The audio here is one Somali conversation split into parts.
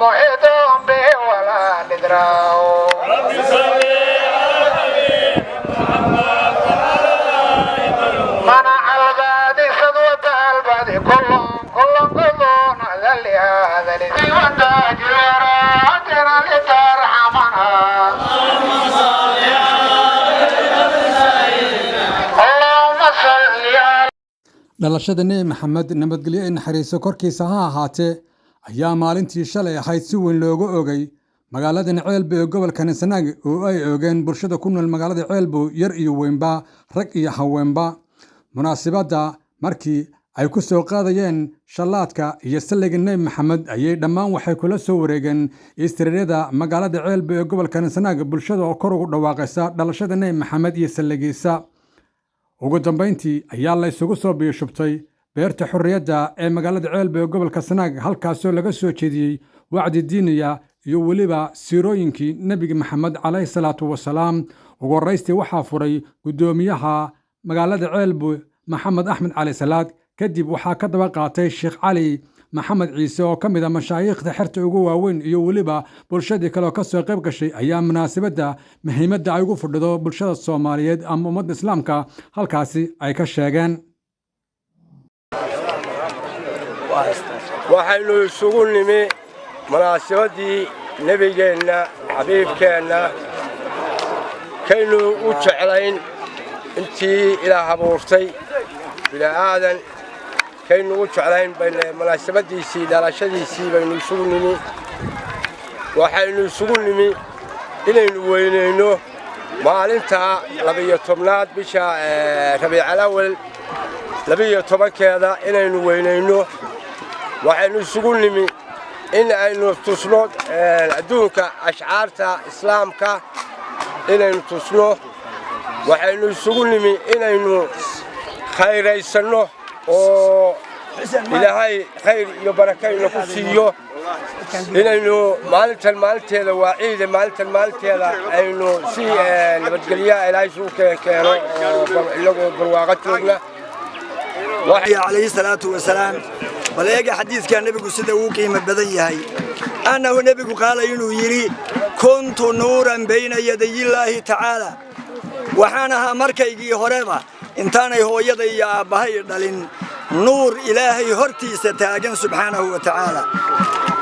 محيط به ولا ندراه منع البادي سدوة البادي كلهم قضون ذلي هذا لذي وانتاج وراتنا لترحمنا اللهم صل على dhalashada nebi maxamed nabadgelyo ee naxariiso korkiisa ha ahaatee ayaa maalintii shalay ahayd si weyn looga ogay magaaladan ceelbo ee gobolka Sanaag oo ay oogeen bulshada ku nool magaalada ceelbo yar iyo weynba rag iyo haweenba munaasabada markii ay ku soo qaadayeen shalaadka iyo salliga nebi maxamed ayay dhammaan waxay kula soo wareegeen istiraadada magaalada ceelbo ee gobolka Sanaag bulshada oo kor ugu dhawaaqaysa dhalashada nebi maxamed iyo salligiisa ugu dambeyntii ayaa la isugu soo biishubtay beerta xurriyadda ee magaalada ceelbo ee gobolka Sanaag halkaasoo laga soo jeediyey wacdi diiniya iyo weliba siirooyinkii nebiga maxamed calayhi salaatu wasalaam ugu horeystii waxaa furay gudoomiyaha magaalada ceelbo maxamed axmed cali salaad kadib waxaa ka daba qaatay sheekh cali maxamed ciise oo ka mid ah mashaayiikhda xerta ugu waaweyn iyo weliba bulshadii kale oo ka soo qayb gashay ayaa munaasabadda muhiimadda ay ugu fadhido bulshada Soomaaliyeed ama ummadda Islaamka halkaasi ay ka sheegeen waxaynu isugu nimi munaasabadii nabigeenna xabiibkeenna kaynu u jeclayn intii ilaah abuurtay bilaadan kaynu u jeclayn munaasabadiisii dhalashadiisii baynu isugu nimi waxaynu isugu nimi inaynu weyneyno maalinta 12aad bisha Rabiicul Awwal 12keeda inaynu weyneyno waxaynu isugu nimi in aynu tusno adduunka ashcaarta islaamka inaynu tusno waxaynu isugu nimi inaynu khayraysano oo ilaahay khayr iyo barakayna ku siiyo inaynu maalinteeda waa ciid maalinteeda aynu si nabadgelyo ilaahay soo keeno oo barwaaqo joogna عليه الصلاة والسلام بلغ حديث كان النبي سيده uu qiimo badan yahay annahu nabigu qaalay inuu yiri kuntu nuuran bayna yaday illaahi ta'ala waxaana markaygii horeba intaanay hooyada iyo aabahay dhalin nuur ilaahay hortiisa taagan subhanahu wa ta'ala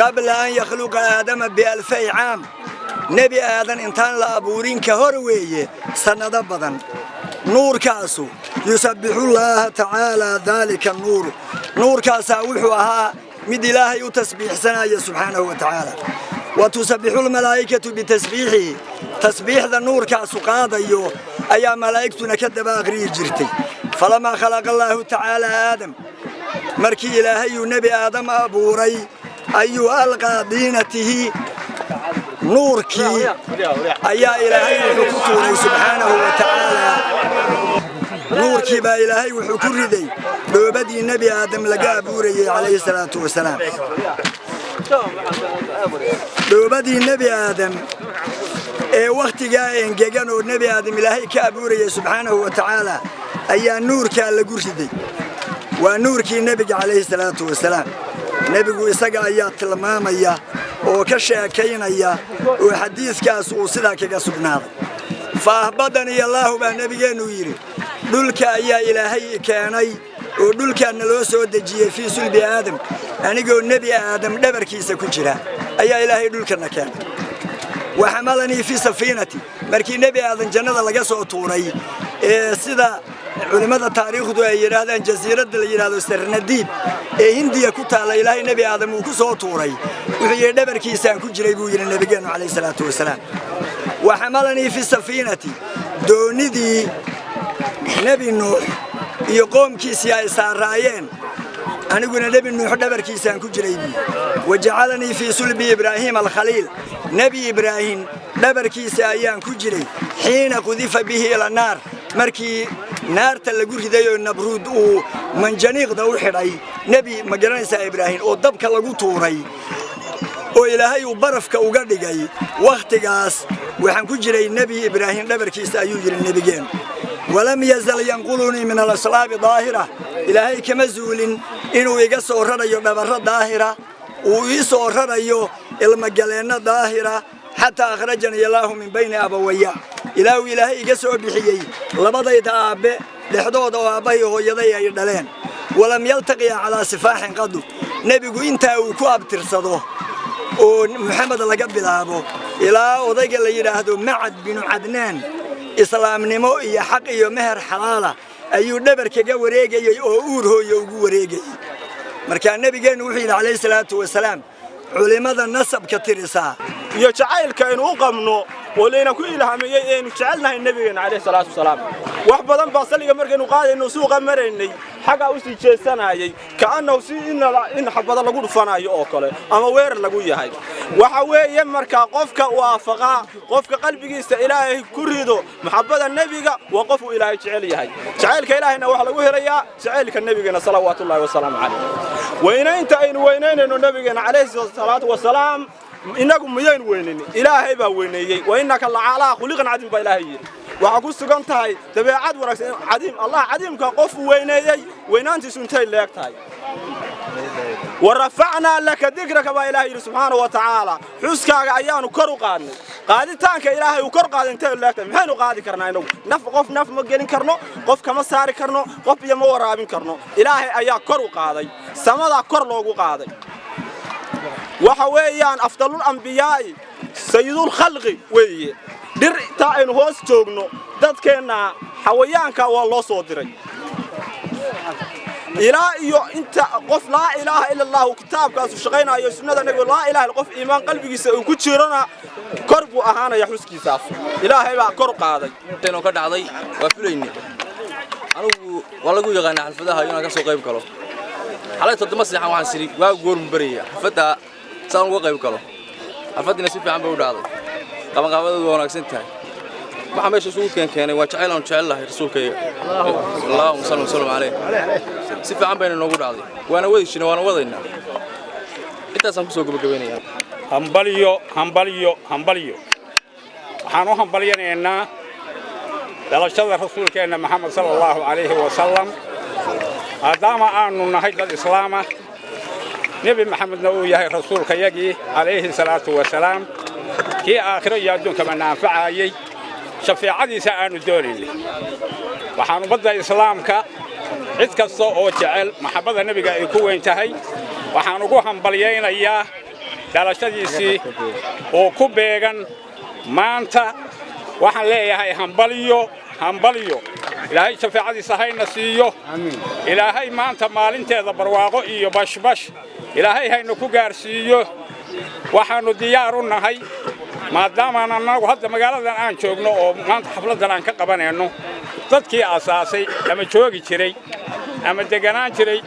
qabla an yakhluqa aadama bi 2000 aam nabi aadan intaan la abuurin ka hor weeye sanado badan نور كاسو يسبح الله تعالى ذلك النور نور كاسا وحوها مد إلهي وتسبيح سنايا سبحانه وتعالى وتسبح الملائكة بتسبيحه تسبيح ذا النور كاسو قاضي أيا ملائكتنا كدبا غري جرتي فلما خلق الله تعالى آدم مركي إلهي نبي آدم أبوري أي ألقى دينته نوركي أيا إلهي وحكوتوري سبحانه وتعالى نوركي با إلهي وحكوري دوبدي النبي آدم لقى أبوري عليه الصلاة والسلام دوبدي النبي آدم وقت جاء انجيجان النبي آدم إلهي كأبوري سبحانه وتعالى أيا نور كالقرشدي ونوركي النبي عليه الصلاة والسلام نبي إسقى آيات المامية وكشاكينيا وحديث كاس وصدا كسبناه فأهبطني الله بنبي نويري دولك يا إلهي كاني ودولك أن لو سود جي في سلب آدم أنا جو النبي آدم دبر كيس كجرا يا إلهي دولك نكان وحملني في سفينتي مركي النبي آدم جنة لقى صوتوري سدا علماء التاريخ دو يرادان جزيرة يرادو سرنديب هندية كتة على إلهي النبي آدم وكسوتوري وهي دبر كيسان كجرا يقول النبي عليه الصلاة والسلام وحملني في سفينتي دوندي نبي نوح يقوم كيسيا إسرائيل أنا قلنا نبي نوح دبر كيسان كجريبي وجعلني في سلب إبراهيم الخليل نبي إبراهيم دبر كيسيا أيام كجري حين قذف به إلى النار مركي نار تلقوه ذي النبرود ومن جنيق ذو حري نبي مجرنسا إبراهيم ودبك لقو توري وإلهي وبرفك وقردقي وقت قاس وحن كجري النبي إبراهيم دبر كيسيا يجري النبيين ولم يزل ينقلني من الأصلاب ظاهرة إلهي كمزول إنه يقص رأيه دبر ظاهرة ويصور رأيه ilmagaleenna daahira xataa akhrajani illaahu min bayni abawaya ilaahu ilaahay iga soo bixiyey labadayda aabbe dhexdooda oo aabbahay hooyaday ay dhaleen walam yaltaqiya calaa sifaaxin qadu nebigu intaa uu ku abtirsado oo maxamed laga bilaabo ilaa odayga la yidhaahdo macad binu cadnaan islaamnimo iyo xaq iyo meher xalaala ayuu dhabar kaga wareegayey oo uur hooye ugu wareegayey markaa nebigeennu wuxuu yidhi calayhi salaatu wasalaam culimmada nasabka tirisaa iyo jacaylka aynu u qabno oo layna ku ilaahamiyey aynu jecelnahay nebigeena calayhi salaatu wasalaam wax badan baa saliga markaynu qaadayno suuqa maraynay xagga u sii jeesanayay kaanahu si in xabada lagu dhufanayo oo kale ama weerar lagu yahay waxa weeye marka qofka waafaqa qofka qalbigiisa ilaahay ku rido maxabada nebiga waa qof uu ilaahay jecel yahay jacaylka ilaahayna waxa lagu helayaa jacaylka nebigeena salawaatullaahi wasalaamu calayh weynaynta aynu weynaynayno nebigeena calayhi salaatu wasalaam inagu miyaynu weynayni ilaahay baa weyneeyey wa innaka lacaalaa khuliqan cadiim baa ilaahay yidhi waxaa ku sugan tahay dabeecad wanaagsan cadiim allah cadiimka qof weyneeyey weynaantiisu intay leeg tahay warafacnaa laka dikraka baa ilaahay yidhi subxaanahu wa tacaala xuskaaga ayaanu kor u qaadnay qaaditaanka ilaahay uu kor qaaday intay leeg tahay maxaynu qaadi karnaa inagu qof naf ma gelin karno qof kama saari karno qof iyo ma waraabin karno ilaahay ayaa kor u qaaday samadaa kor loogu qaaday waxa weeyaan afdalul anbiyaa'i sayyidul khalqi weeye dhir inta aynu hoos joogno dadkeenna xawayaanka waa loo soo diray ilaa iyo inta qof laa ilaaha illa allah kitaabkaasu shaqaynayo sunnada nabiga laa ilaaha qof iimaan qalbigiisa uu ku jirana kor buu ahaanaya xuskiisaas ilaahay baa kor qaaday inuu ka dhacday waa filayni anigu waa lagu yaqaan xalfadaha inaan ka soo qayb galo xalay toddoba saacad waxaan siri waa goor mubariya xalfada saan uga qayb galo xalfadina si fiican bay u dhacday qabanqaabadoodu wanaagsan tahay waxa meesha isugu keenay waa jacayl aan jecelahay rasuulkayga sallallahu alayhi wasallam si fiican bayna noogu dhacday waana wadishinaa waana wadaynaa intaasaan ku soo gabagabaynayaa hambalyo waxaan u hambalyanaynaa dhalashada rasuulkeenna maxamed sallallahu alayhi wasallam maadaama aanu nahay dad islaama nebi maxamedna uu yahay rasuulkayagii calayhi salaatu wasalaam kii aakhiro iyo adduunkaba naanfacayey shafiicadiisa aanu doonaynay waxaan ummadda islaamka cid kasta oo jecel maxabbada nebiga ay ku weyn tahay waxaan ugu hambalyaynayaa dhalashadiisii oo ku beegan maanta waxaan leeyahay hambalyo ilaahay shafiicadiisa hayna siiyo ilaahay maanta maalinteeda barwaaqo iyo bashbash ilaahay hayna ku gaarsiiyo waxaanu diyaar u nahay maadaama annagu hadda magaaladan aan joogno oo maanta xafladan aan ka qabanayno dadkii aasaasay ama joogi jiray ama deganaan jiray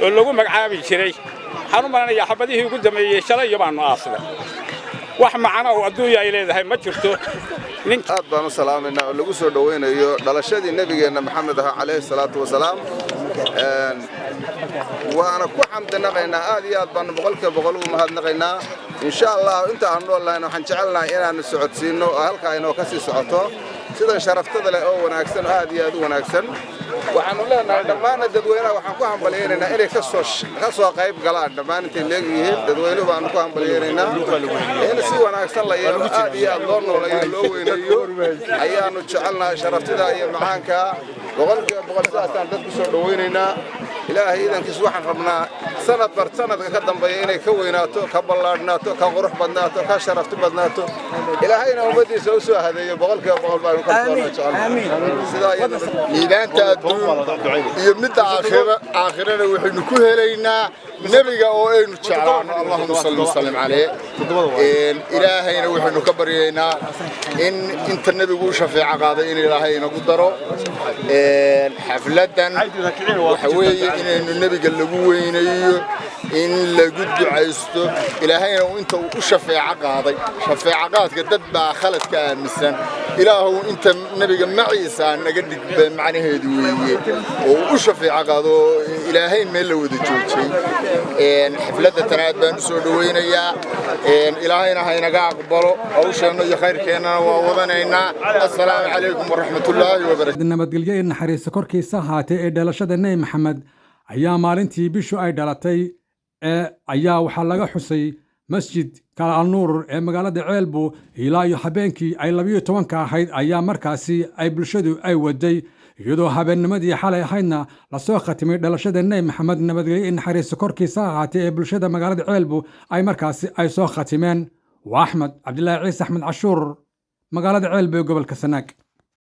oo lagu magacaabi jiray waxaan u malanayaa xabadihii ugu dambeeyey shalay iyo baanu aasnay wax macno oo adduunya ay leedahay ma jirto aad baan u salaamaynaa oo lagu soo dhawaynayo dhalashadii nabigeenna maxamed calayhi salaatu wasalaam waana ku xamdinaqaynaa aad iyo aad baan boqolkiiba boqol ugu mahadnaqaynaa insha allah inta aan noolahay waxaan jecelnahay inaan socodsiino oo halka ay noo ka sii socoto sida sharaftada leh oo wanaagsan aad iyo aad u wanaagsan waxaanu leenahay dhammaan dadweynaha waxaan ku hambalyeeynaa inay ka soo qayb galaan dhammaan intay leeyihiin dadweynuhu baanu ku hambalyeeynaa in si wanaagsan la yeelo aad iyo aad loo nooleeyo loo weyneeyo ayaanu jecelnahay sharaftida iyo macaanka boqolkiiba boqol sidaasaan dad ku soo dhawaynaynaa ilaahay idankiis waxaan rabnaa sanadka ka dambeeya inay ka weynaato ka ballaadhnaato ka qurux badnaato ka sharafti badnaato ilaahayna ummadiisa u soo hadeeyo boqolkiiba boqol baanu ka liibaanta adduun iyo midda aakhirana waxaynu ku helaynaa nebiga oo aynu jeclaano allahuma salli wasallim calayh ilaahayna waxaynu ka baryaynaa in inta nebigu u shafeeco qaaday in ilaahay inagu daro xafladan waxa weeye inaynu nebiga lagu weynayo in lagu ducaysto ilaahayna inta uu u shafeeco qaaday shafeeco qaadka dad baa khaladka aaminsan ilaahu inta nebiga maciisa naga dhigba macnaheedu weeye oo u shafeeco qaado ilaahay meel la wada joojiyey xafladda tanaad baan u soo dhawaynayaa ilaahayna haynaga aqbalo hawsheenna iyo khayrkeennana waa wadanaynaa assalaamu calaykum waraxmatullaahi wabarakaatu nabadgelyo iyo naxariista korkiisa ahaatee ee dhalashada nebi maxamed ayaa maalintii bishu ay dhalatay ayaa waxaa laga xusay masjid kala alnuur ee magaalada ceelbu ilaa iyo habeenkii ay 12 ahayd ayaa markaasi ay bulshadu ay waday iyadoo habeennimadii xalay ahaydna la soo khatimay dhalashada Nabi Maxamed nabadgelyo naxariis korkiisa ahaatee ee bulshada magaalada ceelbu ay markaasi ay soo khatimeen waa Axmed Cabdullaahi Ciise Axmed Cashuur magaalada ceelbu gobolka Sanaag.